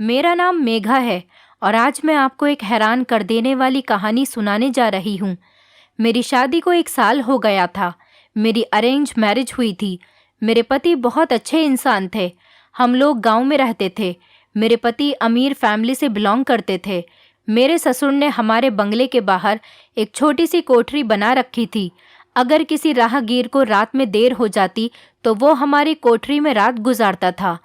मेरा नाम मेघा है और आज मैं आपको एक हैरान कर देने वाली कहानी सुनाने जा रही हूँ। मेरी शादी को 1 साल हो गया था। मेरी अरेंज मैरिज हुई थी। मेरे पति बहुत अच्छे इंसान थे। हम लोग गांव में रहते थे। मेरे पति अमीर फैमिली से बिलोंग करते थे। मेरे ससुर ने हमारे बंगले के बाहर एक छोटी सी कोठरी बना रखी थी। अगर किसी राहगीर को रात में देर हो जाती तो वो हमारी कोठरी में रात गुजारता था।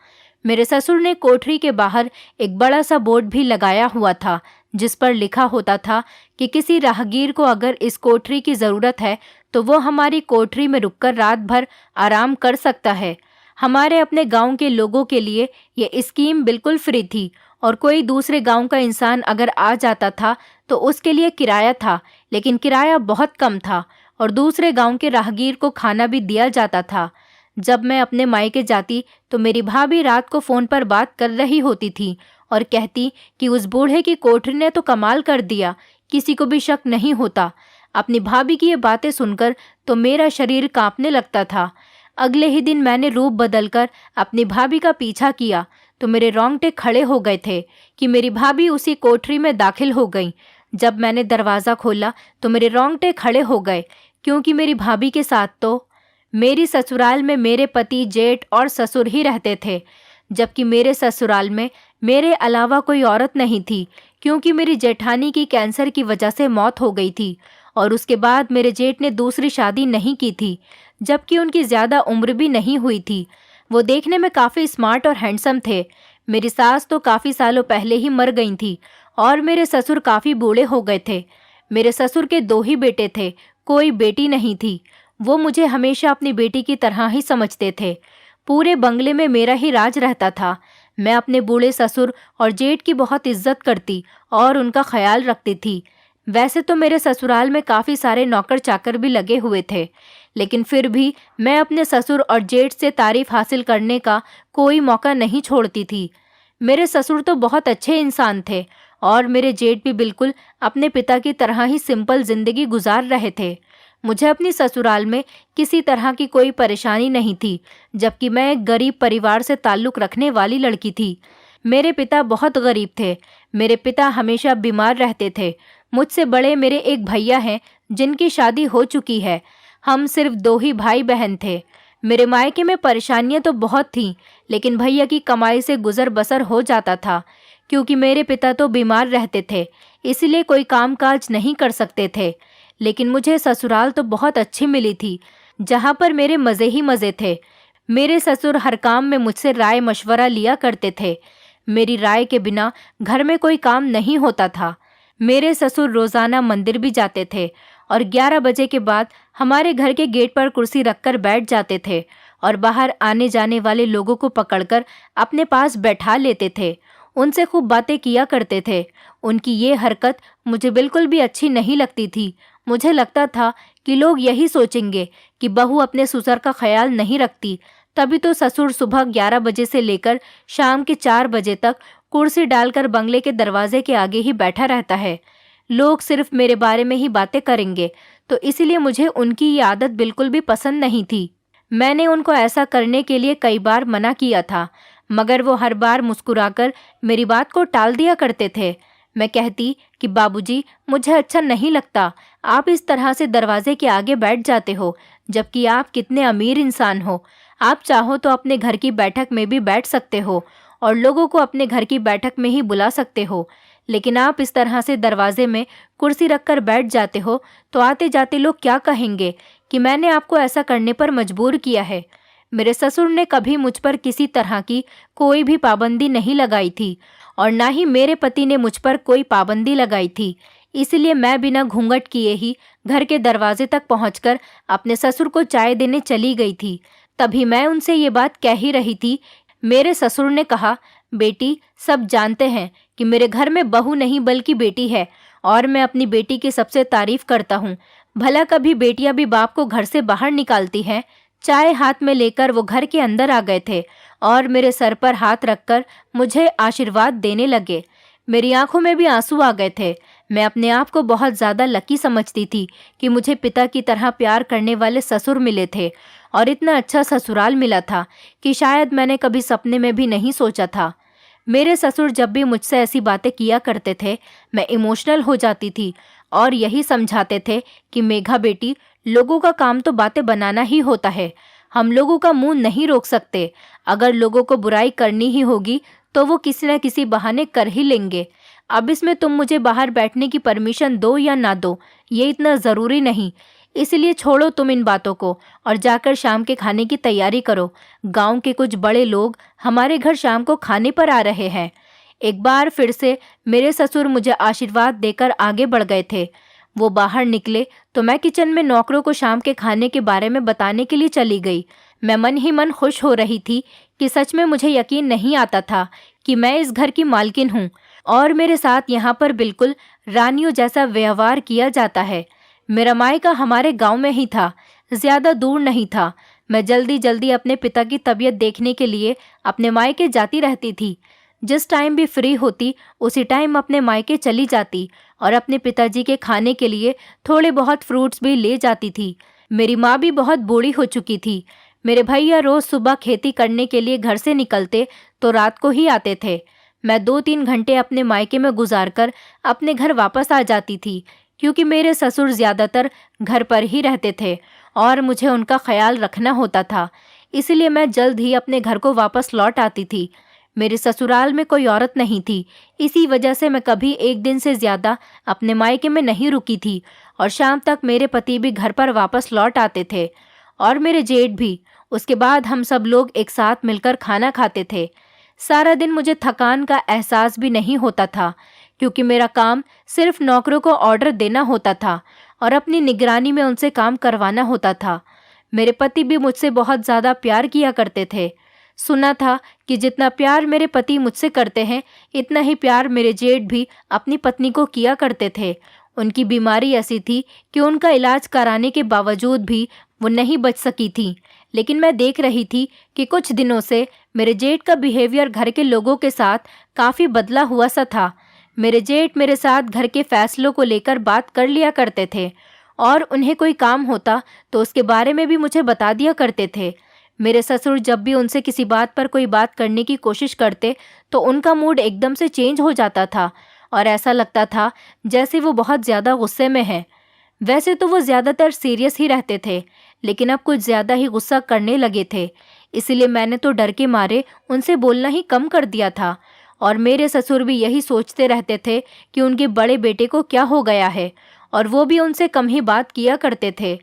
मेरे ससुर ने कोठरी के बाहर एक बड़ा सा बोर्ड भी लगाया हुआ था जिस पर लिखा होता था कि किसी राहगीर को अगर इस कोठरी की ज़रूरत है तो वो हमारी कोठरी में रुककर रात भर आराम कर सकता है। हमारे अपने गांव के लोगों के लिए ये स्कीम बिल्कुल फ्री थी और कोई दूसरे गांव का इंसान अगर आ जाता था तो उसके लिए किराया था, लेकिन किराया बहुत कम था और दूसरे गांव के राहगीर को खाना भी दिया जाता था। जब मैं अपने मायके जाती तो मेरी भाभी रात को फ़ोन पर बात कर रही होती थी और कहती कि उस बूढ़े की कोठरी ने तो कमाल कर दिया, किसी को भी शक नहीं होता। अपनी भाभी की ये बातें सुनकर तो मेरा शरीर कांपने लगता था। अगले ही दिन मैंने रूप बदलकर अपनी भाभी का पीछा किया तो मेरे रोंगटे खड़े हो गए थे कि मेरी भाभी उसी कोठरी में दाखिल हो गई। जब मैंने दरवाज़ा खोला तो मेरे रोंगटे खड़े हो गए, क्योंकि मेरी भाभी के साथ तो मेरी ससुराल में मेरे पति, जेठ और ससुर ही रहते थे, जबकि मेरे ससुराल में मेरे अलावा कोई औरत नहीं थी, क्योंकि मेरी जेठानी की कैंसर की वजह से मौत हो गई थी और उसके बाद मेरे जेठ ने दूसरी शादी नहीं की थी, जबकि उनकी ज़्यादा उम्र भी नहीं हुई थी। वो देखने में काफ़ी स्मार्ट और हैंडसम थे। मेरी सास तो काफ़ी सालों पहले ही मर गई थी और मेरे ससुर काफ़ी बूढ़े हो गए थे। मेरे ससुर के 2 ही बेटे थे, कोई बेटी नहीं थी। वो मुझे हमेशा अपनी बेटी की तरह ही समझते थे। पूरे बंगले में मेरा ही राज रहता था। मैं अपने बूढ़े ससुर और जेठ की बहुत इज्जत करती और उनका ख्याल रखती थी। वैसे तो मेरे ससुराल में काफ़ी सारे नौकर चाकर भी लगे हुए थे, लेकिन फिर भी मैं अपने ससुर और जेठ से तारीफ हासिल करने का कोई मौका नहीं छोड़ती थी। मेरे ससुर तो बहुत अच्छे इंसान थे और मेरे जेठ भी बिल्कुल अपने पिता की तरह ही सिंपल जिंदगी गुजार रहे थे। मुझे अपनी ससुराल में किसी तरह की कोई परेशानी नहीं थी, जबकि मैं एक गरीब परिवार से ताल्लुक़ रखने वाली लड़की थी। मेरे पिता बहुत गरीब थे। मेरे पिता हमेशा बीमार रहते थे। मुझसे बड़े मेरे एक भैया हैं जिनकी शादी हो चुकी है। हम सिर्फ 2 ही भाई बहन थे। मेरे मायके में परेशानियां तो बहुत थीं, लेकिन भैया की कमाई से गुजर बसर हो जाता था, क्योंकि मेरे पिता तो बीमार रहते थे, इसलिए कोई काम काज नहीं कर सकते थे। लेकिन मुझे ससुराल तो बहुत अच्छी मिली थी, जहाँ पर मेरे मज़े ही मज़े थे। मेरे ससुर हर काम में मुझसे राय मशवरा लिया करते थे। मेरी राय के बिना घर में कोई काम नहीं होता था। मेरे ससुर रोज़ाना मंदिर भी जाते थे और 11 बजे के बाद हमारे घर के गेट पर कुर्सी रखकर बैठ जाते थे और बाहर आने जाने वाले लोगों को पकड़कर अपने पास बैठा लेते थे। उनसे खूब बातें किया करते थे। उनकी ये हरकत मुझे बिल्कुल भी अच्छी नहीं लगती थी। मुझे लगता था कि लोग यही सोचेंगे कि बहू अपने ससुर का ख्याल नहीं रखती, तभी तो ससुर सुबह 11 बजे से लेकर शाम के 4 बजे तक कुर्सी डालकर बंगले के दरवाजे के आगे ही बैठा रहता है। लोग सिर्फ मेरे बारे में ही बातें करेंगे, तो इसीलिए मुझे उनकी ये आदत बिल्कुल भी पसंद नहीं थी। मैंने उनको ऐसा करने के लिए कई बार मना किया था, मगर वो हर बार मुस्कुराकर मेरी बात को टाल दिया करते थे। मैं कहती कि बाबूजी, मुझे अच्छा नहीं लगता, आप इस तरह से दरवाजे के आगे बैठ जाते हो, जबकि आप कितने अमीर इंसान हो। आप चाहो तो अपने घर की बैठक में भी बैठ सकते हो और लोगों को अपने घर की बैठक में ही बुला सकते हो, लेकिन आप इस तरह से दरवाजे में कुर्सी रखकर बैठ जाते हो तो आते जाते लोग क्या कहेंगे कि मैंने आपको ऐसा करने पर मजबूर किया है। मेरे ससुर ने कभी मुझ पर किसी तरह की कोई भी पाबंदी नहीं लगाई थी और ना ही मेरे पति ने मुझ पर कोई पाबंदी लगाई थी। इसलिए मैं बिना घूंघट किए ही घर के दरवाजे तक पहुंचकर अपने ससुर को चाय देने चली गई थी। तभी मैं उनसे ये बात कह ही रही थी, मेरे ससुर ने कहा, बेटी, सब जानते हैं कि मेरे घर में बहू नहीं बल्कि बेटी है और मैं अपनी बेटी की सबसे तारीफ करता हूँ। भला कभी बेटियां भी बाप को घर से बाहर निकालती हैं? चाय हाथ में लेकर वो घर के अंदर आ गए थे और मेरे सर पर हाथ रखकर मुझे आशीर्वाद देने लगे। मेरी आंखों में भी आंसू आ गए थे। मैं अपने आप को बहुत ज़्यादा लकी समझती थी कि मुझे पिता की तरह प्यार करने वाले ससुर मिले थे और इतना अच्छा ससुराल मिला था कि शायद मैंने कभी सपने में भी नहीं सोचा था। मेरे ससुर जब भी मुझसे ऐसी बातें किया करते थे, मैं इमोशनल हो जाती थी और यही समझाते थे कि मेघा बेटी, लोगों का काम तो बातें बनाना ही होता है। हम लोगों का मुंह नहीं रोक सकते। अगर लोगों को बुराई करनी ही होगी तो वो किसी न किसी बहाने कर ही लेंगे। अब इसमें तुम मुझे बाहर बैठने की परमिशन दो या ना दो, ये इतना ज़रूरी नहीं। इसलिए छोड़ो तुम इन बातों को और जाकर शाम के खाने की तैयारी करो। गांव के कुछ बड़े लोग हमारे घर शाम को खाने पर आ रहे हैं। एक बार फिर से मेरे ससुर मुझे आशीर्वाद देकर आगे बढ़ गए थे। वो बाहर निकले तो मैं किचन में नौकरों को शाम के खाने के बारे में बताने के लिए चली गई। मैं मन ही मन खुश हो रही थी कि सच में मुझे यकीन नहीं आता था कि मैं इस घर की मालकिन हूँ और मेरे साथ यहाँ पर बिल्कुल रानियों जैसा व्यवहार किया जाता है। मेरा मायका हमारे गांव में ही था, ज्यादा दूर नहीं था। मैं जल्दी जल्दी अपने पिता की तबीयत देखने के लिए अपने मायके जाती रहती थी। जिस टाइम भी फ्री होती उसी टाइम अपने मायके चली जाती और अपने पिताजी के खाने के लिए थोड़े बहुत फ्रूट्स भी ले जाती थी। मेरी माँ भी बहुत बूढ़ी हो चुकी थी। मेरे भैया रोज सुबह खेती करने के लिए घर से निकलते तो रात को ही आते थे। मैं 2-3 घंटे अपने मायके में गुजारकर अपने घर वापस आ जाती थी, क्योंकि मेरे ससुर ज्यादातर घर पर ही रहते थे और मुझे उनका ख्याल रखना होता था। इसलिए मैं जल्द ही अपने घर को वापस लौट आती थी। मेरे ससुराल में कोई औरत नहीं थी, इसी वजह से मैं कभी एक दिन से ज्यादा अपने मायके में नहीं रुकी थी और शाम तक मेरे पति भी घर पर वापस लौट आते थे और मेरे जेठ भी। उसके बाद हम सब लोग एक साथ मिलकर खाना खाते थे। सारा दिन मुझे थकान का एहसास भी नहीं होता था, क्योंकि मेरा काम सिर्फ नौकरों को ऑर्डर देना होता था और अपनी निगरानी में उनसे काम करवाना होता था। मेरे पति भी मुझसे बहुत ज़्यादा प्यार किया करते थे। सुना था कि जितना प्यार मेरे पति मुझसे करते हैं, इतना ही प्यार मेरे जेठ भी अपनी पत्नी को किया करते थे। उनकी बीमारी ऐसी थी कि उनका इलाज कराने के बावजूद भी वो नहीं बच सकी थी। लेकिन मैं देख रही थी कि कुछ दिनों से मेरे जेठ का बिहेवियर घर के लोगों के साथ काफ़ी बदला हुआ सा था। मेरे जेठ मेरे साथ घर के फैसलों को लेकर बात कर लिया करते थे और उन्हें कोई काम होता तो उसके बारे में भी मुझे बता दिया करते थे। मेरे ससुर जब भी उनसे किसी बात पर कोई बात करने की कोशिश करते तो उनका मूड एकदम से चेंज हो जाता था और ऐसा लगता था जैसे वो बहुत ज़्यादा गुस्से में है। वैसे तो वो ज़्यादातर सीरियस ही रहते थे, लेकिन अब कुछ ज़्यादा ही गुस्सा करने लगे थे। इसलिए मैंने तो डर के मारे उनसे बोलना ही कम कर दिया था और मेरे ससुर भी यही सोचते रहते थे कि उनके बड़े बेटे को क्या हो गया है और वो भी उनसे कम ही बात किया करते थे।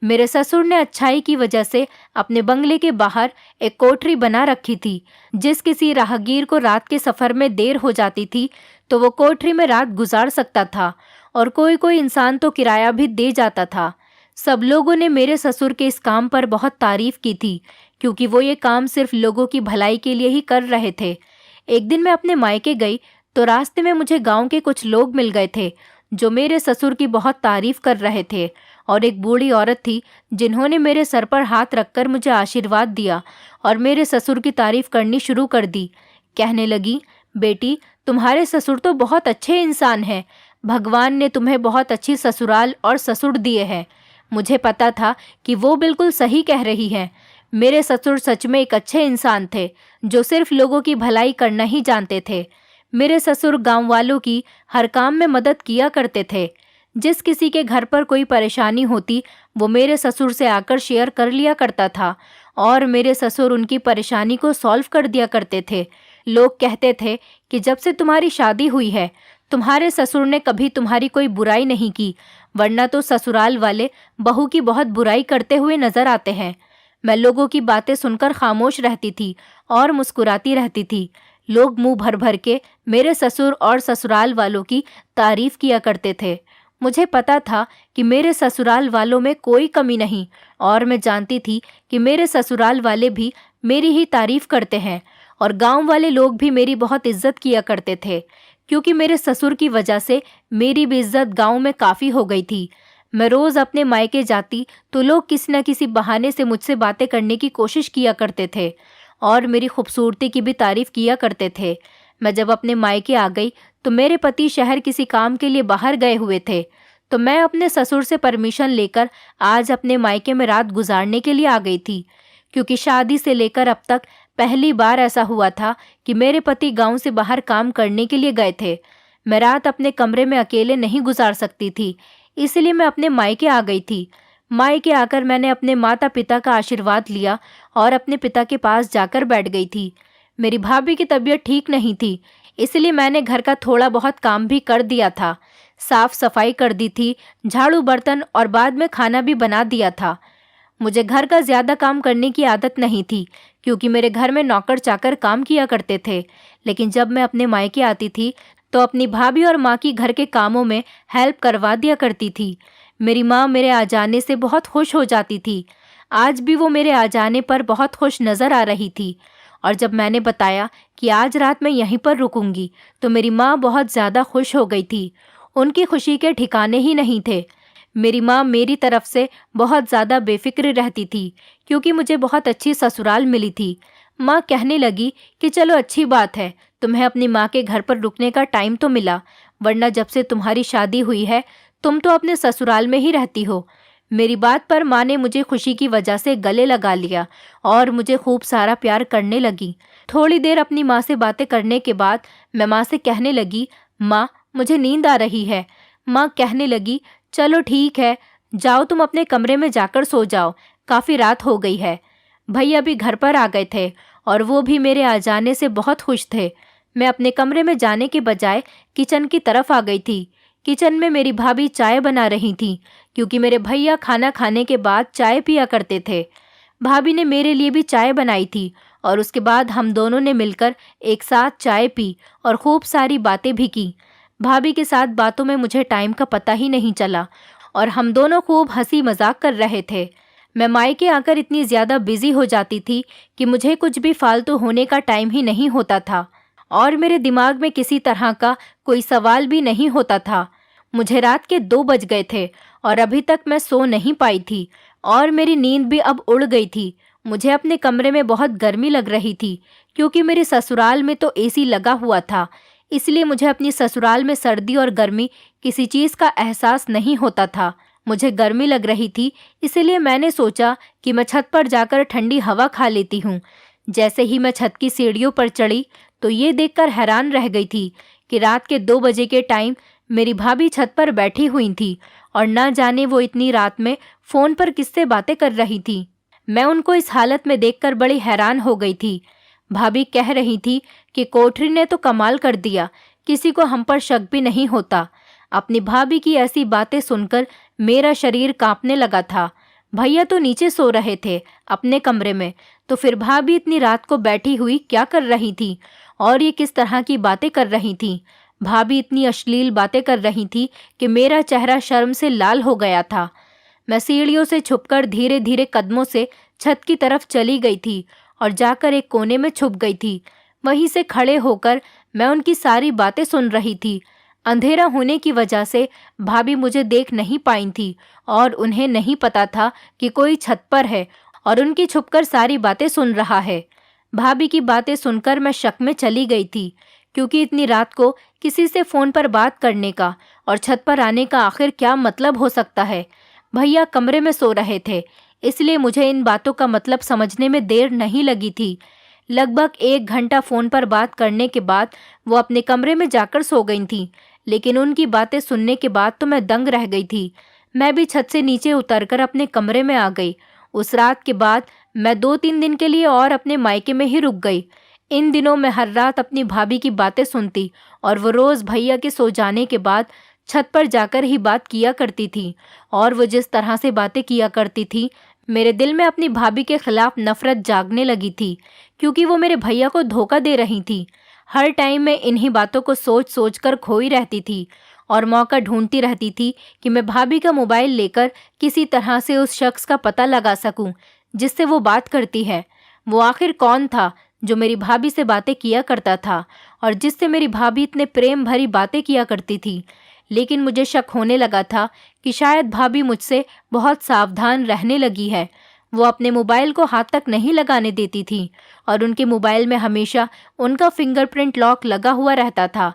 मेरे ससुर ने अच्छाई की वजह से अपने बंगले के बाहर एक कोठरी बना रखी थी। जिस किसी राहगीर को रात के सफ़र में देर हो जाती थी तो वो कोठरी में रात गुजार सकता था और कोई कोई इंसान तो किराया भी दे जाता था। सब लोगों ने मेरे ससुर के इस काम पर बहुत तारीफ की थी, क्योंकि वो ये काम सिर्फ लोगों की भलाई के लिए ही कर रहे थे। एक दिन मैं अपने मायके गई तो रास्ते में मुझे गांव के कुछ लोग मिल गए थे जो मेरे ससुर की बहुत तारीफ कर रहे थे और एक बूढ़ी औरत थी जिन्होंने मेरे सर पर हाथ रखकर मुझे आशीर्वाद दिया और मेरे ससुर की तारीफ करनी शुरू कर दी। कहने लगी, बेटी, तुम्हारे ससुर तो बहुत अच्छे इंसान हैं। भगवान ने तुम्हें बहुत अच्छी ससुराल और ससुर दिए हैं। मुझे पता था कि वो बिल्कुल सही कह रही हैं। मेरे ससुर सच में एक अच्छे इंसान थे जो सिर्फ लोगों की भलाई करना ही जानते थे। मेरे ससुर गांव वालों की हर काम में मदद किया करते थे। जिस किसी के घर पर कोई परेशानी होती वो मेरे ससुर से आकर शेयर कर लिया करता था और मेरे ससुर उनकी परेशानी को सॉल्व कर दिया करते थे। लोग कहते थे कि जब से तुम्हारी शादी हुई है तुम्हारे ससुर ने कभी तुम्हारी कोई बुराई नहीं की, वरना तो ससुराल वाले बहू की बहुत बुराई करते हुए नजर आते हैं। मैं लोगों की बातें सुनकर खामोश रहती थी और मुस्कुराती रहती थी। लोग मुंह भर भर के मेरे ससुर और ससुराल वालों की तारीफ किया करते थे। मुझे पता था कि मेरे ससुराल वालों में कोई कमी नहीं और मैं जानती थी कि मेरे ससुराल वाले भी मेरी ही तारीफ करते हैं और गांव वाले लोग भी मेरी बहुत इज्जत किया करते थे, क्योंकि मेरे ससुर की वजह से मेरी भी इज्जत गांव में काफ़ी हो गई थी। मैं रोज़ अपने मायके जाती तो लोग किसी न किसी बहाने से मुझसे बातें करने की कोशिश किया करते थे और मेरी खूबसूरती की भी तारीफ किया करते थे। मैं जब अपने मायके आ गई तो मेरे पति शहर किसी काम के लिए बाहर गए हुए थे, तो मैं अपने ससुर से परमिशन लेकर आज अपने मायके में रात गुजारने के लिए आ गई थी। क्योंकि शादी से लेकर अब तक पहली बार ऐसा हुआ था कि मेरे पति गांव से बाहर काम करने के लिए गए थे। मैं रात अपने कमरे में अकेले नहीं गुजार सकती थी, इसलिए मैं अपने मायके आ गई थी। मायके आकर मैंने अपने माता पिता का आशीर्वाद लिया और अपने पिता के पास जाकर बैठ गई थी। मेरी भाभी की तबीयत ठीक नहीं थी, इसलिए मैंने घर का थोड़ा बहुत काम भी कर दिया था। साफ सफाई कर दी थी, झाड़ू बर्तन और बाद में खाना भी बना दिया था। मुझे घर का ज़्यादा काम करने की आदत नहीं थी, क्योंकि मेरे घर में नौकर चाकर काम किया करते थे। लेकिन जब मैं अपने मायके आती थी तो अपनी भाभी और माँ की घर के कामों में हेल्प करवा दिया करती थी। मेरी माँ मेरे आ जाने से बहुत खुश हो जाती थी। आज भी वो मेरे आ जाने पर बहुत खुश नज़र आ रही थी। और जब मैंने बताया कि आज रात मैं यहीं पर रुकूंगी, तो मेरी माँ बहुत ज़्यादा खुश हो गई थी। उनकी खुशी के ठिकाने ही नहीं थे। मेरी माँ मेरी तरफ से बहुत ज़्यादा बेफिक्र रहती थी, क्योंकि मुझे बहुत अच्छी ससुराल मिली थी। माँ कहने लगी कि चलो अच्छी बात है, तुम्हें अपनी माँ के घर पर रुकने का टाइम तो मिला, वरना जब से तुम्हारी शादी हुई है तुम तो अपने ससुराल में ही रहती हो। मेरी बात पर माँ ने मुझे खुशी की वजह से गले लगा लिया और मुझे खूब सारा प्यार करने लगी। थोड़ी देर अपनी माँ से बातें करने के बाद मैं माँ से कहने लगी, माँ मुझे नींद आ रही है। माँ कहने लगी, चलो ठीक है, जाओ तुम अपने कमरे में जाकर सो जाओ, काफ़ी रात हो गई है। भैया भी घर पर आ गए थे और वो भी मेरे आ जाने से बहुत खुश थे। मैं अपने कमरे में जाने के बजाय किचन की तरफ आ गई थी। किचन में मेरी भाभी चाय बना रही थी, क्योंकि मेरे भैया खाना खाने के बाद चाय पिया करते थे। भाभी ने मेरे लिए भी चाय बनाई थी और उसके बाद हम दोनों ने मिलकर एक साथ चाय पी और खूब सारी बातें भी की। भाभी के साथ बातों में मुझे टाइम का पता ही नहीं चला और हम दोनों खूब हंसी मजाक कर रहे थे। मैं मायके आकर इतनी ज़्यादा बिजी हो जाती थी कि मुझे कुछ भी फालतू होने का टाइम ही नहीं होता था और मेरे दिमाग में किसी तरह का कोई सवाल भी नहीं होता था। मुझे रात के 2 बज गए थे और अभी तक मैं सो नहीं पाई थी और मेरी नींद भी अब उड़ गई थी। मुझे अपने कमरे में बहुत गर्मी लग रही थी, क्योंकि मेरे ससुराल में तो एसी लगा हुआ था, इसलिए मुझे अपनी ससुराल में सर्दी और गर्मी किसी चीज़ का एहसास नहीं होता था। मुझे गर्मी लग रही थी, इसलिए मैंने सोचा कि मैं छत पर जाकर ठंडी हवा खा लेती हूँ। जैसे ही मैं छत की सीढ़ियों पर चढ़ी तो ये देखकर हैरान रह गई थी कि रात के 2 बजे के टाइम मेरी भाभी छत पर बैठी हुई थी और न जाने वो इतनी रात में फ़ोन पर किससे बातें कर रही थी। मैं उनको इस हालत में देखकर बड़ी हैरान हो गई थी। भाभी कह रही थी कि कोठरी ने तो कमाल कर दिया, किसी को हम पर शक भी नहीं होता। अपनी भाभी की ऐसी बातें सुनकर मेरा शरीर कांपने लगा था। भैया तो नीचे सो रहे थे अपने कमरे में, तो फिर भाभी इतनी रात को बैठी हुई क्या कर रही थी और ये किस तरह की बातें कर रही थी। भाभी इतनी अश्लील बातें कर रही थी कि मेरा चेहरा शर्म से लाल हो गया था। मैं सीढ़ियों से छुपकर धीरे धीरे कदमों से छत की तरफ चली गई थी और जाकर एक कोने में छुप गई थी। वहीं से खड़े होकर मैं उनकी सारी बातें सुन रही थी। अंधेरा होने की वजह से भाभी मुझे देख नहीं पाई थी और उन्हें नहीं पता था कि कोई छत पर है और उनकी छुपकर सारी बातें सुन रहा है। भाभी की बातें सुनकर मैं शक में चली गई थी, क्योंकि इतनी रात को किसी से फ़ोन पर बात करने का और छत पर आने का आखिर क्या मतलब हो सकता है। भैया कमरे में सो रहे थे, इसलिए मुझे इन बातों का मतलब समझने में देर नहीं लगी थी। लगभग 1 घंटा फ़ोन पर बात करने के बाद वो अपने कमरे में जाकर सो गई थी, लेकिन उनकी बातें सुनने के बाद तो मैं दंग रह गई थी। मैं भी छत से नीचे उतरकर अपने कमरे में आ गई। उस रात के बाद मैं 2-3 दिन के लिए और अपने मायके में ही रुक गई। इन दिनों मैं हर रात अपनी भाभी की बातें सुनती और वो रोज़ भैया के सो जाने के बाद छत पर जाकर ही बात किया करती थी। और वो जिस तरह से बातें किया करती थी, मेरे दिल में अपनी भाभी के खिलाफ नफरत जागने लगी थी, क्योंकि वो मेरे भैया को धोखा दे रही थी। हर टाइम मैं इन्हीं बातों को सोच सोच कर खोई रहती थी और मौका ढूंढती रहती थी कि मैं भाभी का मोबाइल लेकर किसी तरह से उस शख्स का पता लगा सकूं जिससे वो बात करती है। वो आखिर कौन था जो मेरी भाभी से बातें किया करता था और जिससे मेरी भाभी इतने प्रेम भरी बातें किया करती थी। लेकिन मुझे शक होने लगा था कि शायद भाभी मुझसे बहुत सावधान रहने लगी है। वो अपने मोबाइल को हाथ तक नहीं लगाने देती थी और उनके मोबाइल में हमेशा उनका फिंगरप्रिंट लॉक लगा हुआ रहता था।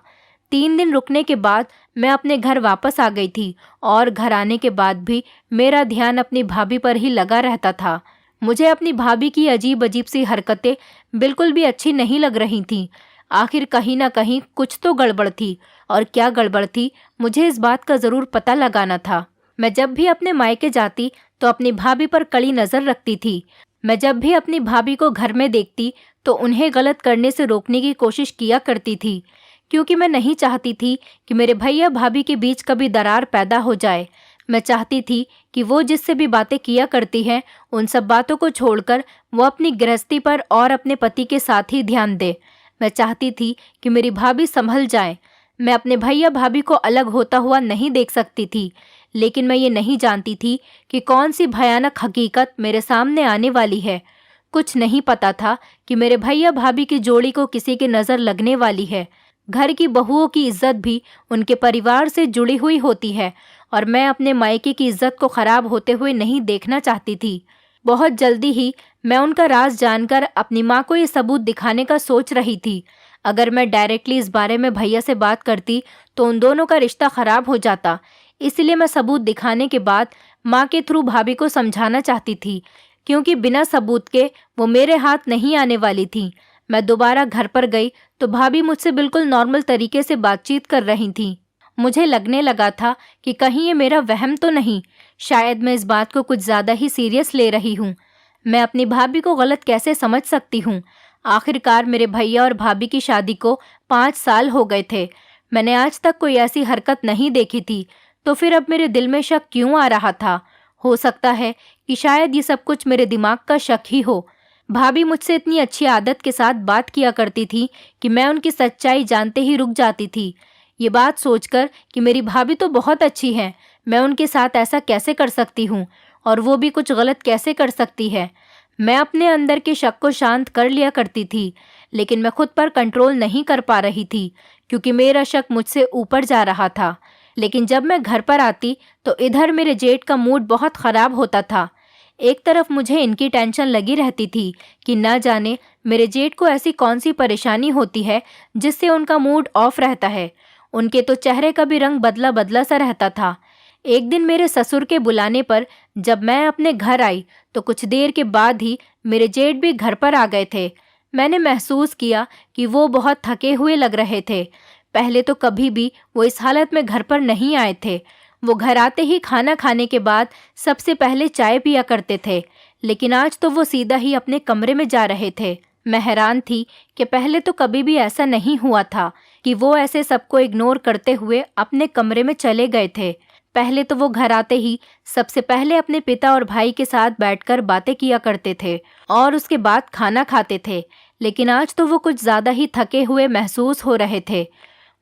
3 दिन रुकने के बाद मैं अपने घर वापस आ गई थी और घर आने के बाद भी मेरा ध्यान अपनी भाभी पर ही लगा रहता था। मुझे अपनी भाभी की अजीब अजीब सी हरकतें बिल्कुल भी अच्छी नहीं लग रही थीं। आखिर कहीं ना कहीं कुछ तो गड़बड़ थी, और क्या गड़बड़ थी मुझे इस बात का ज़रूर पता लगाना था। मैं जब भी अपने मायके जाती तो अपनी भाभी पर कड़ी नज़र रखती थी। मैं जब भी अपनी भाभी को घर में देखती तो उन्हें गलत करने से रोकने की कोशिश किया करती थी, क्योंकि मैं नहीं चाहती थी कि मेरे भैया भाभी के बीच कभी दरार पैदा हो जाए। मैं चाहती थी कि वो जिससे भी बातें किया करती हैं उन सब बातों को छोड़कर वो अपनी गृहस्थी पर और अपने पति के साथ ही ध्यान दे। मैं चाहती थी कि मेरी भाभी संभल जाए। मैं अपने भैया भाभी को अलग होता हुआ नहीं देख सकती थी, लेकिन मैं ये नहीं जानती थी कि कौन सी भयानक हकीकत मेरे सामने आने वाली है। कुछ नहीं पता था कि मेरे भैया भाभी की जोड़ी को किसी की नज़र लगने वाली है। घर की बहुओं की इज्जत भी उनके परिवार से जुड़ी हुई होती है, और मैं अपने मायके की इज्जत को खराब होते हुए नहीं देखना चाहती थी। बहुत जल्दी ही मैं उनका राज जानकर अपनी माँ को ये सबूत दिखाने का सोच रही थी। अगर मैं डायरेक्टली इस बारे में भैया से बात करती तो उन दोनों का रिश्ता खराब हो जाता। इसलिए मैं सबूत दिखाने के बाद माँ के थ्रू भाभी को समझाना चाहती थी, क्योंकि बिना सबूत के वो मेरे हाथ नहीं आने वाली थी। मैं दोबारा घर पर गई तो भाभी मुझसे बिल्कुल नॉर्मल तरीके से बातचीत कर रही थी। मुझे लगने लगा था कि कहीं ये मेरा वहम तो नहीं, शायद मैं इस बात को कुछ ज़्यादा ही सीरियस ले रही हूँ। मैं अपनी भाभी को गलत कैसे समझ सकती हूँ? आखिरकार मेरे भैया और भाभी की शादी को 5 साल हो गए थे। मैंने आज तक कोई ऐसी हरकत नहीं देखी थी, तो फिर अब मेरे दिल में शक क्यों आ रहा था? हो सकता है कि शायद ये सब कुछ मेरे दिमाग का शक ही हो। भाभी मुझसे इतनी अच्छी आदत के साथ बात किया करती थी कि मैं उनकी सच्चाई जानते ही रुक जाती थी। ये बात सोचकर कि मेरी भाभी तो बहुत अच्छी हैं, मैं उनके साथ ऐसा कैसे कर सकती हूँ, और वो भी कुछ गलत कैसे कर सकती है। मैं अपने अंदर के शक को शांत कर लिया करती थी, लेकिन मैं खुद पर कंट्रोल नहीं कर पा रही थी, क्योंकि मेरा शक मुझसे ऊपर जा रहा था। लेकिन जब मैं घर पर आती तो इधर मेरे जेठ का मूड बहुत ख़राब होता था। एक तरफ मुझे इनकी टेंशन लगी रहती थी कि ना जाने मेरे जेठ को ऐसी कौन सी परेशानी होती है जिससे उनका मूड ऑफ रहता है। उनके तो चेहरे का भी रंग बदला बदला सा रहता था। एक दिन मेरे ससुर के बुलाने पर जब मैं अपने घर आई तो कुछ देर के बाद ही मेरे जेठ भी घर पर आ गए थे। मैंने महसूस किया कि वो बहुत थके हुए लग रहे थे। पहले तो कभी भी वो इस हालत में घर पर नहीं आए थे। वो घर आते ही खाना खाने के बाद सबसे पहले चाय पिया करते थे, लेकिन आज तो वो सीधा ही अपने कमरे में जा रहे थे। मैं हैरान थी कि पहले तो कभी भी ऐसा नहीं हुआ था कि वो ऐसे सबको इग्नोर करते हुए अपने कमरे में चले गए थे। पहले तो वो घर आते ही सबसे पहले अपने पिता और भाई के साथ बैठकर बातें किया करते थे और उसके बाद खाना खाते थे, लेकिन आज तो वो कुछ ज़्यादा ही थके हुए महसूस हो रहे थे।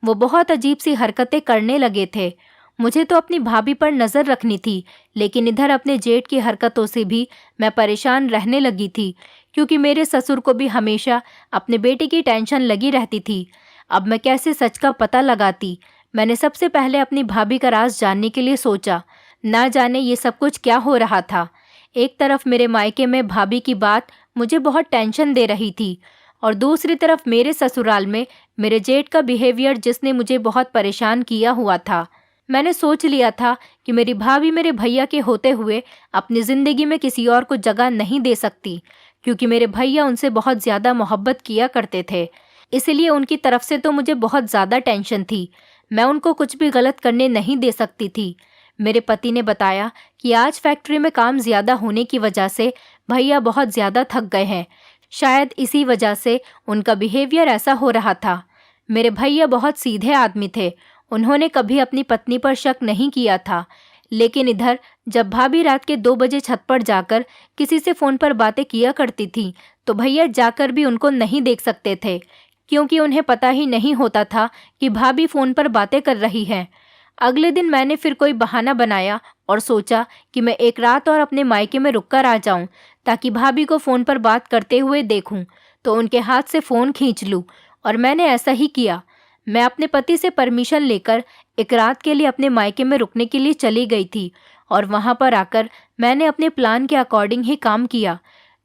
वो बहुत अजीब सी हरकतें करने लगे थे। मुझे तो अपनी भाभी पर नज़र रखनी थी, लेकिन इधर अपने जेठ की हरकतों से भी मैं परेशान रहने लगी थी, क्योंकि मेरे ससुर को भी हमेशा अपने बेटे की टेंशन लगी रहती थी। अब मैं कैसे सच का पता लगाती? मैंने सबसे पहले अपनी भाभी का राज जानने के लिए सोचा। ना जाने ये सब कुछ क्या हो रहा था। एक तरफ मेरे मायके में भाभी की बात मुझे बहुत टेंशन दे रही थी, और दूसरी तरफ मेरे ससुराल में मेरे जेठ का बिहेवियर जिसने मुझे बहुत परेशान किया हुआ था। मैंने सोच लिया था कि मेरी भाभी मेरे भैया के होते हुए अपनी ज़िंदगी में किसी और को जगह नहीं दे सकती, क्योंकि मेरे भैया उनसे बहुत ज़्यादा मोहब्बत किया करते थे। इसलिए उनकी तरफ से तो मुझे बहुत ज़्यादा टेंशन थी। मैं उनको कुछ भी गलत करने नहीं दे सकती थी। मेरे पति ने बताया कि आज फैक्ट्री में काम ज़्यादा होने की वजह से भैया बहुत ज़्यादा थक गए हैं। शायद इसी वजह से उनका बिहेवियर ऐसा हो रहा था। मेरे भैया बहुत सीधे आदमी थे। उन्होंने कभी अपनी पत्नी पर शक नहीं किया था, लेकिन इधर जब भाभी रात के 2 बजे छत पर जाकर किसी से फ़ोन पर बातें किया करती थी तो भैया जाकर भी उनको नहीं देख सकते थे, क्योंकि उन्हें पता ही नहीं होता था कि भाभी फ़ोन पर बातें कर रही है। अगले दिन मैंने फिर कोई बहाना बनाया और सोचा कि मैं एक रात और अपने मायके में रुककर आ जाऊं, ताकि भाभी को फ़ोन पर बात करते हुए देखूं तो उनके हाथ से फ़ोन खींच लूं, और मैंने ऐसा ही किया। मैं अपने पति से परमिशन लेकर एक रात के लिए अपने मायके में रुकने के लिए चली गई थी, और वहां पर आकर मैंने अपने प्लान के अकॉर्डिंग ही काम किया।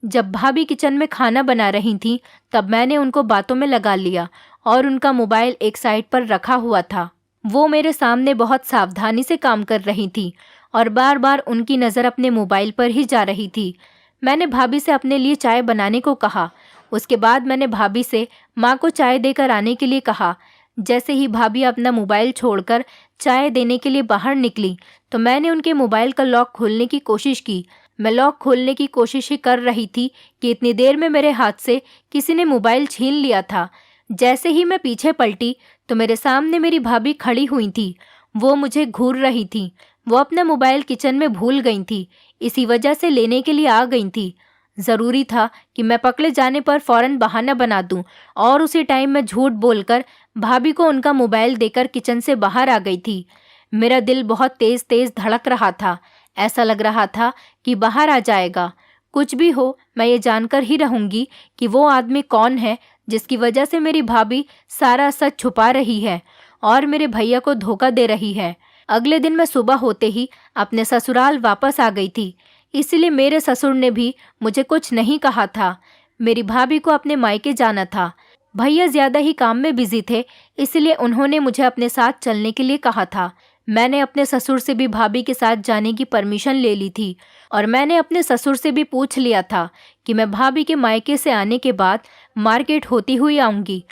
जब भाभी किचन में खाना बना रही थी तब मैंने उनको बातों में लगा लिया और उनका मोबाइल एक साइड पर रखा हुआ था। वो मेरे सामने बहुत सावधानी से काम कर रही थी और बार बार उनकी नज़र अपने मोबाइल पर ही जा रही थी। मैंने भाभी से अपने लिए चाय बनाने को कहा। उसके बाद मैंने भाभी से माँ को चाय देकर आने के लिए कहा। जैसे ही भाभी अपना मोबाइल छोड़कर चाय देने के लिए बाहर निकली तो मैंने उनके मोबाइल का लॉक खोलने की कोशिश की। मैं लॉक खोलने की कोशिश ही कर रही थी कि इतनी देर में मेरे हाथ से किसी ने मोबाइल छीन लिया था। जैसे ही मैं पीछे पलटी तो मेरे सामने मेरी भाभी खड़ी हुई थी। वो मुझे घूर रही थी। वो अपना मोबाइल किचन में भूल गई थी, इसी वजह से लेने के लिए आ गई थी। ज़रूरी था कि मैं पकड़े जाने पर फ़ौरन बहाना बना दूं और उसी टाइम मैं झूठ बोलकर भाभी को उनका मोबाइल देकर किचन से बाहर आ गई थी। मेरा दिल बहुत तेज़ तेज़ धड़क रहा था। ऐसा लग रहा था कि बाहर आ जाएगा। कुछ भी हो, मैं ये जानकर ही रहूंगी कि वो आदमी कौन है जिसकी वजह से मेरी भाभी सारा सच छुपा रही है और मेरे भैया को धोखा दे रही है। अगले दिन मैं सुबह होते ही अपने ससुराल वापस आ गई थी, इसलिए मेरे ससुर ने भी मुझे कुछ नहीं कहा था। मेरी भाभी को अपने मायके जाना था। भैया ज़्यादा ही काम में बिजी थे, इसलिए उन्होंने मुझे अपने साथ चलने के लिए कहा था। मैंने अपने ससुर से भी भाभी के साथ जाने की परमिशन ले ली थी और मैंने अपने ससुर से भी पूछ लिया था कि मैं भाभी के मायके से आने के बाद मार्केट होती हुई आऊँगी।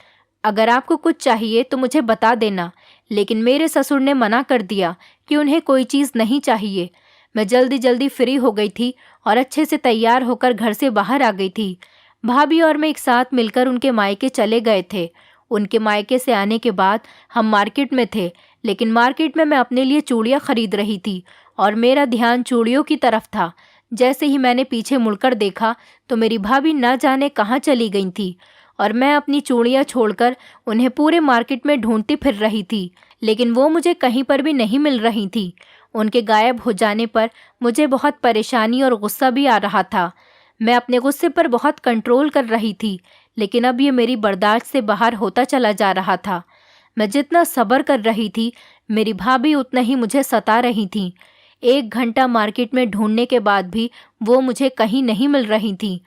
अगर आपको कुछ चाहिए तो मुझे बता देना। लेकिन मेरे ससुर ने मना कर दिया कि उन्हें कोई चीज़ नहीं चाहिए। मैं जल्दी जल्दी फ्री हो गई थी और अच्छे से तैयार होकर घर से बाहर आ गई थी। भाभी और मैं एक साथ मिलकर उनके मायके चले गए थे। उनके मायके से आने के बाद हम मार्केट में थे, लेकिन मार्केट में मैं अपने लिए चूड़ियाँ खरीद रही थी और मेरा ध्यान चूड़ियों की तरफ था। जैसे ही मैंने पीछे मुड़कर देखा तो मेरी भाभी न जाने कहाँ चली गई थी और मैं अपनी चूड़ियाँ छोड़कर उन्हें पूरे मार्केट में ढूंढती फिर रही थी, लेकिन वो मुझे कहीं पर भी नहीं मिल रही थी। उनके गायब हो जाने पर मुझे बहुत परेशानी और गुस्सा भी आ रहा था। मैं अपने गुस्से पर बहुत कंट्रोल कर रही थी, लेकिन अब ये मेरी बर्दाश्त से बाहर होता चला जा रहा था। मैं जितना सब्र कर रही थी, मेरी भाभी उतना ही मुझे सता रही थी। 1 घंटा मार्केट में ढूंढने के बाद भी वो मुझे कहीं नहीं मिल रही थी।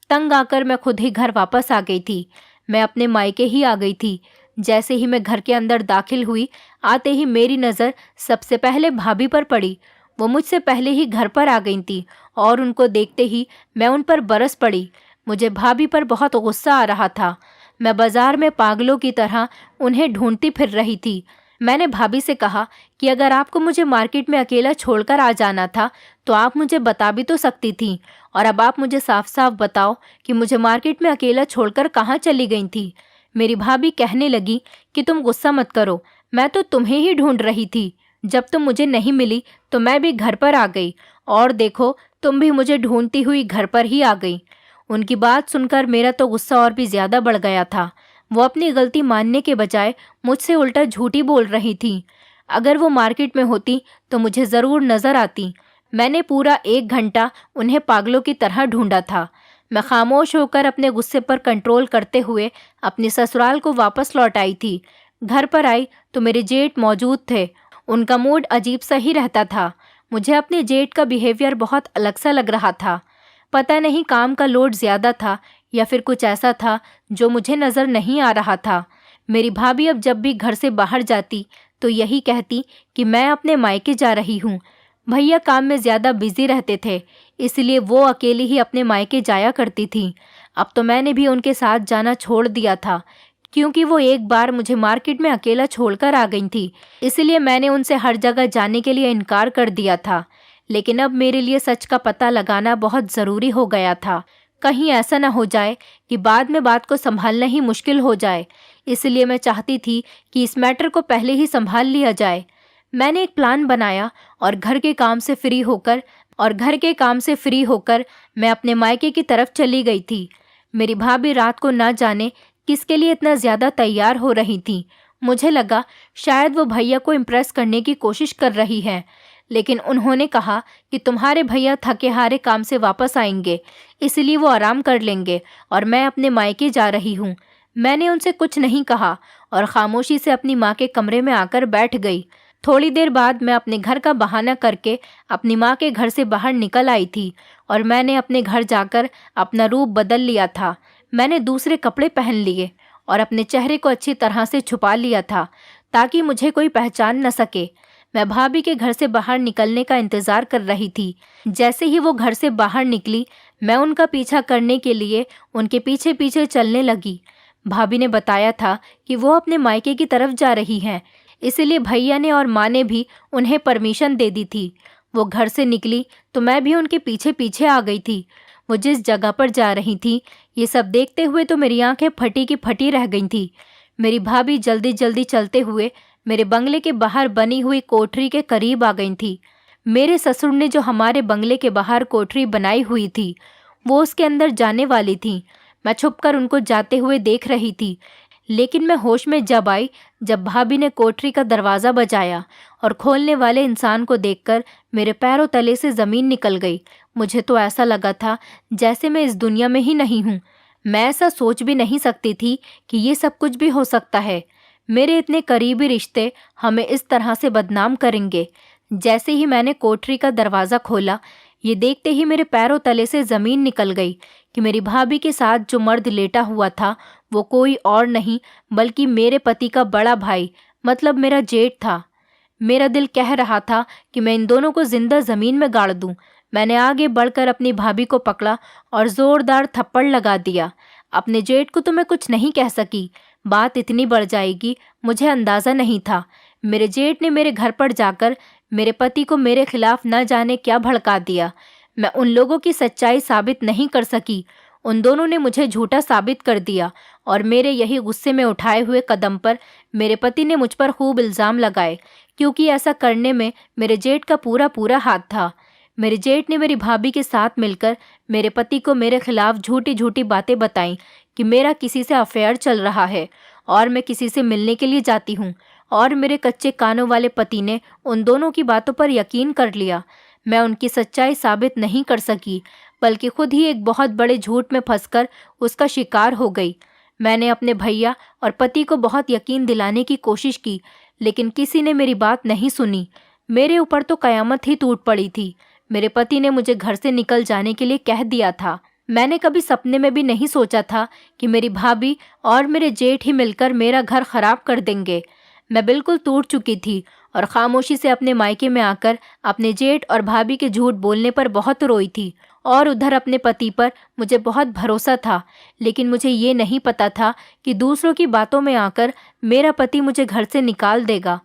तंग आकर मैं खुद ही घर वापस आ गई थी। मैं अपने मायके ही आ गई थी। जैसे ही मैं घर के अंदर दाखिल हुई, आते ही मेरी नज़र सबसे पहले भाभी पर पड़ी। वो मुझसे पहले ही घर पर आ गई थी और उनको देखते ही मैं उन पर बरस पड़ी। मुझे भाभी पर बहुत गुस्सा आ रहा था। मैं बाजार में पागलों की तरह उन्हें ढूंढती फिर रही थी। मैंने भाभी से कहा कि अगर आपको मुझे मार्केट में अकेला छोड़कर आ जाना था तो आप मुझे बता भी तो सकती थी, और अब आप मुझे साफ साफ बताओ कि मुझे मार्केट में अकेला छोड़कर कहाँ चली गई थी। मेरी भाभी कहने लगी कि तुम गुस्सा मत करो, मैं तो तुम्हें ही ढूंढ रही थी। जब तुम मुझे नहीं मिली तो मैं भी घर पर आ गई, और देखो तुम भी मुझे ढूंढती हुई घर पर ही आ गई। उनकी बात सुनकर मेरा तो गुस्सा और भी ज़्यादा बढ़ गया था। वो अपनी गलती मानने के बजाय मुझसे उल्टा झूठी बोल रही थी। अगर वो मार्केट में होती तो मुझे ज़रूर नज़र आती। मैंने पूरा 1 घंटा उन्हें पागलों की तरह ढूंढा था। मैं खामोश होकर अपने गुस्से पर कंट्रोल करते हुए अपने ससुराल को वापस लौट आई थी। घर पर आई तो मेरे जेठ मौजूद थे। उनका मूड अजीब सा ही रहता था। मुझे अपने जेठ का बिहेवियर बहुत अलग सा लग रहा था। पता नहीं काम का लोड ज़्यादा था या फिर कुछ ऐसा था जो मुझे नज़र नहीं आ रहा था। मेरी भाभी अब जब भी घर से बाहर जाती तो यही कहती कि मैं अपने मायके जा रही हूँ। भैया काम में ज़्यादा बिजी रहते थे, इसलिए वो अकेली ही अपने मायके जाया करती थी। अब तो मैंने भी उनके साथ जाना छोड़ दिया था, क्योंकि वो एक बार मुझे मार्केट में अकेला छोड़कर आ गई थी। इसलिए मैंने उनसे हर जगह जाने के लिए इनकार कर दिया था। लेकिन अब मेरे लिए सच का पता लगाना बहुत ज़रूरी हो गया था। कहीं ऐसा ना हो जाए कि बाद में बात को संभालना ही मुश्किल हो जाए। इसलिए मैं चाहती थी कि इस मैटर को पहले ही संभाल लिया जाए। मैंने एक प्लान बनाया और घर के काम से फ्री होकर मैं अपने मायके की तरफ चली गई थी। मेरी भाभी रात को ना जाने किसके लिए इतना ज़्यादा तैयार हो रही थी। मुझे लगा शायद वो भैया को इम्प्रेस करने की कोशिश कर रही है, लेकिन उन्होंने कहा कि तुम्हारे भैया थके हारे काम से वापस आएंगे, इसलिए वो आराम कर लेंगे और मैं अपने मायके जा रही हूँ। मैंने उनसे कुछ नहीं कहा और खामोशी से अपनी माँ के कमरे में आकर बैठ गई। थोड़ी देर बाद मैं अपने घर का बहाना करके अपनी माँ के घर से बाहर निकल आई थी और मैंने अपने घर जाकर अपना रूप बदल लिया था। मैंने दूसरे कपड़े पहन लिए और अपने चेहरे को अच्छी तरह से छुपा लिया था ताकि मुझे कोई पहचान न सके। मैं भाभी के घर से बाहर निकलने का इंतज़ार कर रही थी। जैसे ही वो घर से बाहर निकली, मैं उनका पीछा करने के लिए उनके पीछे पीछे चलने लगी। भाभी ने बताया था कि वो अपने मायके की तरफ जा रही हैं, इसीलिए भैया ने और माँ ने भी उन्हें परमिशन दे दी थी। वो घर से निकली तो मैं भी उनके पीछे पीछे आ गई थी। वो जिस जगह पर जा रही थी, ये सब देखते हुए तो मेरी आंखें फटी की फटी रह गई थी। मेरी भाभी जल्दी जल्दी चलते हुए मेरे बंगले के बाहर बनी हुई कोठरी के करीब आ गई थी। मेरे ससुर ने जो हमारे बंगले के बाहर कोठरी बनाई हुई थी, वो उसके अंदर जाने वाली थी। मैं छुपकर उनको जाते हुए देख रही थी, लेकिन मैं होश में जब आई, जब भाभी ने कोठरी का दरवाज़ा बजाया और खोलने वाले इंसान को देखकर मेरे पैरों तले से ज़मीन निकल गई। मुझे तो ऐसा लगा था जैसे मैं इस दुनिया में ही नहीं हूँ। मैं ऐसा सोच भी नहीं सकती थी कि ये सब कुछ भी हो सकता है। मेरे इतने करीबी रिश्ते हमें इस तरह से बदनाम करेंगे। जैसे ही मैंने कोठरी का दरवाज़ा खोला, ये देखते ही मेरे पैरों तले से ज़मीन निकल गई कि मेरी भाभी के साथ जो मर्द लेटा हुआ था, वो कोई और नहीं बल्कि मेरे पति का बड़ा भाई, मतलब मेरा जेठ था। मेरा दिल कह रहा था कि मैं इन दोनों को जिंदा ज़मीन में गाड़ दूं। मैंने आगे बढ़कर अपनी भाभी को पकड़ा और ज़ोरदार थप्पड़ लगा दिया। अपने जेठ को तो मैं कुछ नहीं कह सकी, बात इतनी बढ़ जाएगी मुझे अंदाज़ा नहीं था। मेरे जेठ ने मेरे घर पर जाकर मेरे पति को मेरे खिलाफ न जाने क्या भड़का दिया। मैं उन लोगों की सच्चाई साबित नहीं कर सकी। उन दोनों ने मुझे झूठा साबित कर दिया और मेरे यही गुस्से में उठाए हुए कदम पर मेरे पति ने मुझ पर खूब इल्ज़ाम लगाए, क्योंकि ऐसा करने में मेरे जेठ का पूरा पूरा हाथ था। मेरे जेठ ने मेरी भाभी के साथ मिलकर मेरे पति को मेरे खिलाफ झूठी झूठी बातें बताईं कि मेरा किसी से अफेयर चल रहा है और मैं किसी से मिलने के लिए जाती हूँ। और मेरे कच्चे कानों वाले पति ने उन दोनों की बातों पर यकीन कर लिया। मैं उनकी सच्चाई साबित नहीं कर सकी, बल्कि खुद ही एक बहुत बड़े झूठ में फंसकर उसका शिकार हो गई। मैंने अपने भैया और पति को बहुत यकीन दिलाने की कोशिश की, लेकिन किसी ने मेरी बात नहीं सुनी। मेरे ऊपर तो कयामत ही टूट पड़ी थी। मेरे पति ने मुझे घर से निकल जाने के लिए कह दिया था। मैंने कभी सपने में भी नहीं सोचा था कि मेरी भाभी और मेरे जेठ ही मिलकर मेरा घर खराब कर देंगे। मैं बिल्कुल टूट चुकी थी और खामोशी से अपने मायके में आकर अपने जेठ और भाभी के झूठ बोलने पर बहुत रोई थी। और उधर अपने पति पर मुझे बहुत भरोसा था, लेकिन मुझे ये नहीं पता था कि दूसरों की बातों में आकर मेरा पति मुझे घर से निकाल देगा।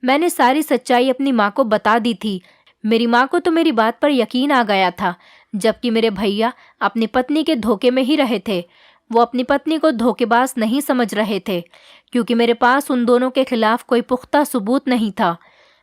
मैंने सारी सच्चाई अपनी माँ को बता दी थी। मेरी माँ को तो मेरी बात पर यकीन आ गया था, जबकि मेरे भैया अपनी पत्नी के धोखे में ही रहे थे। वो अपनी पत्नी को धोखेबाज नहीं समझ रहे थे, क्योंकि मेरे पास उन दोनों के खिलाफ कोई पुख्ता सबूत नहीं था।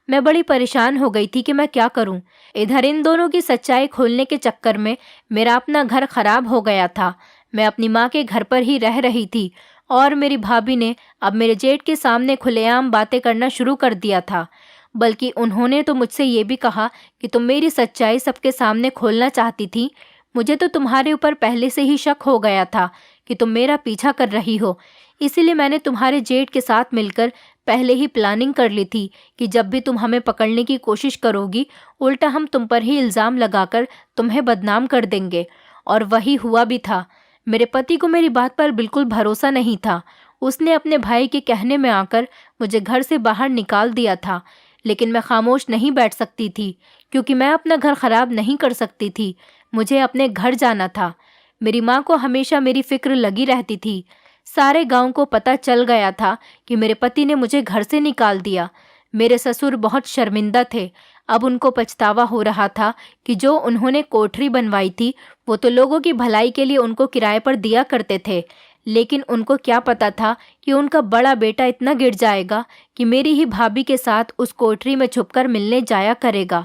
मैं बड़ी परेशान हो गई थी कि मैं क्या करूं। इधर इन दोनों की सच्चाई खोलने के चक्कर में मेरा अपना घर खराब हो गया था। मैं अपनी माँ के घर पर ही रह रही थी और मेरी भाभी ने अब मेरे जेठ के सामने खुलेआम बातें करना शुरू कर दिया था। बल्कि उन्होंने तो मुझसे ये भी कहा कि तुम मेरी सच्चाई सबके सामने खोलना चाहती थी। मुझे तो तुम्हारे ऊपर पहले से ही शक हो गया था कि तुम मेरा पीछा कर रही हो, इसीलिए मैंने तुम्हारे जेठ के साथ मिलकर पहले ही प्लानिंग कर ली थी कि जब भी तुम हमें पकड़ने की कोशिश करोगी, उल्टा हम तुम पर ही इल्ज़ाम लगाकर तुम्हें बदनाम कर देंगे। और वही हुआ भी था। मेरे पति को मेरी बात पर बिल्कुल भरोसा नहीं था। उसने अपने भाई के कहने में आकर मुझे घर से बाहर निकाल दिया था, लेकिन मैं खामोश नहीं बैठ सकती थी, क्योंकि मैं अपना घर खराब नहीं कर सकती थी। मुझे अपने घर जाना था। मेरी माँ को हमेशा मेरी फिक्र लगी रहती थी। सारे गांव को पता चल गया था कि मेरे पति ने मुझे घर से निकाल दिया। मेरे ससुर बहुत शर्मिंदा थे। अब उनको पछतावा हो रहा था कि जो उन्होंने कोठरी बनवाई थी, वो तो लोगों की भलाई के लिए उनको किराए पर दिया करते थे, लेकिन उनको क्या पता था कि उनका बड़ा बेटा इतना गिर जाएगा कि मेरी ही भाभी के साथ उस कोठरी में छुपकर मिलने जाया करेगा।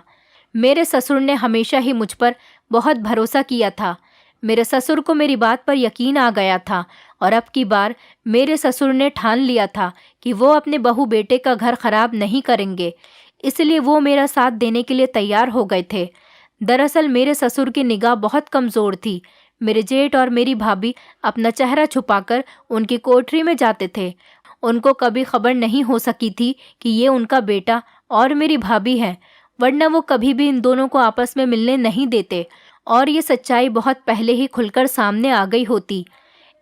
मेरे ससुर ने हमेशा ही मुझ पर बहुत भरोसा किया था। मेरे ससुर को मेरी बात पर यकीन आ गया था और अब की बार मेरे ससुर ने ठान लिया था कि वो अपने बहू बेटे का घर खराब नहीं करेंगे, इसलिए वो मेरा साथ देने के लिए तैयार हो गए थे। दरअसल मेरे ससुर की निगाह बहुत कमज़ोर थी। मेरे जेठ और मेरी भाभी अपना चेहरा छुपाकर उनकी कोठरी में जाते थे। उनको कभी खबर नहीं हो सकी थी कि ये उनका बेटा और मेरी भाभी है, वरना वो कभी भी इन दोनों को आपस में मिलने नहीं देते और ये सच्चाई बहुत पहले ही खुलकर सामने आ गई होती।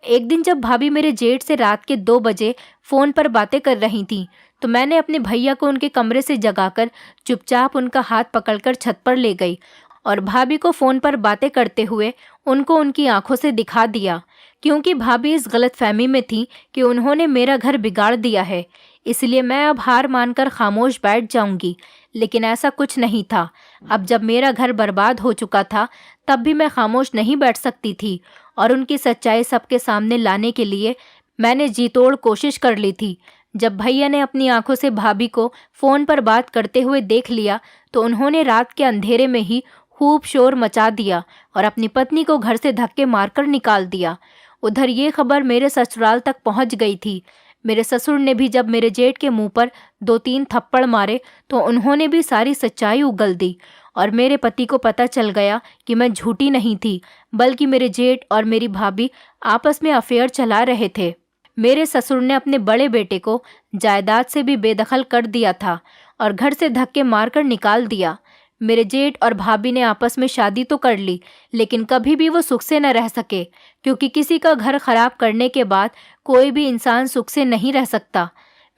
एक दिन जब भाभी मेरे जेठ से रात के 2 बजे फ़ोन पर बातें कर रही थीं, तो मैंने अपने भैया को उनके कमरे से जगाकर चुपचाप उनका हाथ पकड़कर छत पर ले गई और भाभी को फ़ोन पर बातें करते हुए उनको उनकी आंखों से दिखा दिया। क्योंकि भाभी इस गलतफहमी में थी कि उन्होंने मेरा घर बिगाड़ दिया है, इसलिए मैं अब हार मानकर खामोश बैठ जाऊंगी। लेकिन ऐसा कुछ नहीं था। अब जब मेरा घर बर्बाद हो चुका था, तब भी मैं खामोश नहीं बैठ सकती थी और उनकी सच्चाई सबके सामने लाने के लिए मैंने जी तोड़ कोशिश कर ली थी। जब भैया ने अपनी आंखों से भाभी को फ़ोन पर बात करते हुए देख लिया, तो उन्होंने रात के अंधेरे में ही खूब शोर मचा दिया और अपनी पत्नी को घर से धक्के मारकर निकाल दिया। उधर ये खबर मेरे ससुराल तक पहुंच गई थी। मेरे ससुर ने भी जब मेरे जेठ के मुंह पर 2-3 थप्पड़ मारे, तो उन्होंने भी सारी सच्चाई उगल दी और मेरे पति को पता चल गया कि मैं झूठी नहीं थी, बल्कि मेरे जेठ और मेरी भाभी आपस में अफेयर चला रहे थे। मेरे ससुर ने अपने बड़े बेटे को जायदाद से भी बेदखल कर दिया था और घर से धक्के मारकर निकाल दिया। मेरे जेठ और भाभी ने आपस में शादी तो कर ली, लेकिन कभी भी वो सुख से न रह सके, क्योंकि किसी का घर खराब करने के बाद कोई भी इंसान सुख से नहीं रह सकता।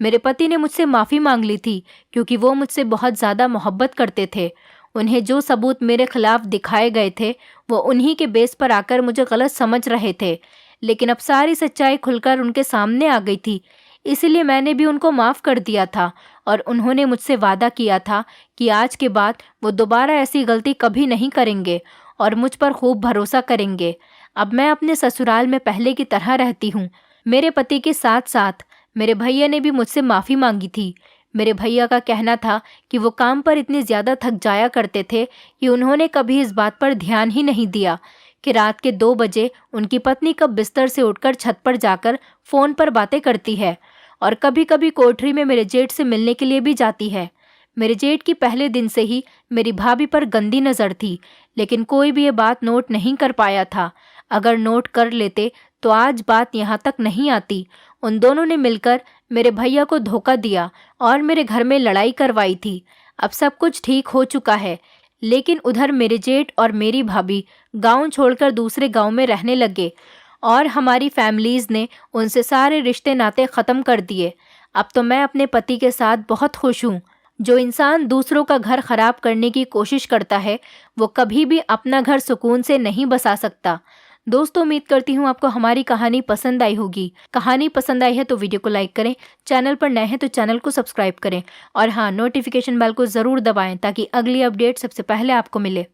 मेरे पति ने मुझसे माफ़ी मांग ली थी, क्योंकि वो मुझसे बहुत ज़्यादा मोहब्बत करते थे। उन्हें जो सबूत मेरे खिलाफ दिखाए गए थे, वो उन्हीं के बेस पर आकर मुझे गलत समझ रहे थे। लेकिन अब सारी सच्चाई खुलकर उनके सामने आ गई थी, इसलिए मैंने भी उनको माफ़ कर दिया था और उन्होंने मुझसे वादा किया था कि आज के बाद वो दोबारा ऐसी गलती कभी नहीं करेंगे और मुझ पर खूब भरोसा करेंगे। अब मैं अपने ससुराल में पहले की तरह रहती हूँ। मेरे पति के साथ साथ मेरे भैया ने भी मुझसे माफ़ी मांगी थी। मेरे भैया का कहना था कि वो काम पर इतने ज़्यादा थक जाया करते थे कि उन्होंने कभी इस बात पर ध्यान ही नहीं दिया कि रात के 2 बजे उनकी पत्नी कब बिस्तर से उठकर छत पर जाकर फ़ोन पर बातें करती है और कभी कभी कोठरी में मेरे जेठ से मिलने के लिए भी जाती है। मेरे जेठ की पहले दिन से ही मेरी भाभी पर गंदी नज़र थी, लेकिन कोई भी ये बात नोट नहीं कर पाया था। अगर नोट कर लेते तो आज बात यहाँ तक नहीं आती। उन दोनों ने मिलकर मेरे भैया को धोखा दिया और मेरे घर में लड़ाई करवाई थी। अब सब कुछ ठीक हो चुका है, लेकिन उधर मेरे जेठ और मेरी भाभी गांव छोड़कर दूसरे गांव में रहने लगे और हमारी फैमिलीज़ ने उनसे सारे रिश्ते नाते ख़त्म कर दिए। अब तो मैं अपने पति के साथ बहुत खुश हूँ। जो इंसान दूसरों का घर खराब करने की कोशिश करता है, वो कभी भी अपना घर सुकून से नहीं बसा सकता। दोस्तों, उम्मीद करती हूँ आपको हमारी कहानी पसंद आई होगी। कहानी पसंद आई है तो वीडियो को लाइक करें, चैनल पर नए हैं तो चैनल को सब्सक्राइब करें और हाँ, नोटिफिकेशन बेल को ज़रूर दबाएं ताकि अगली अपडेट सबसे पहले आपको मिले।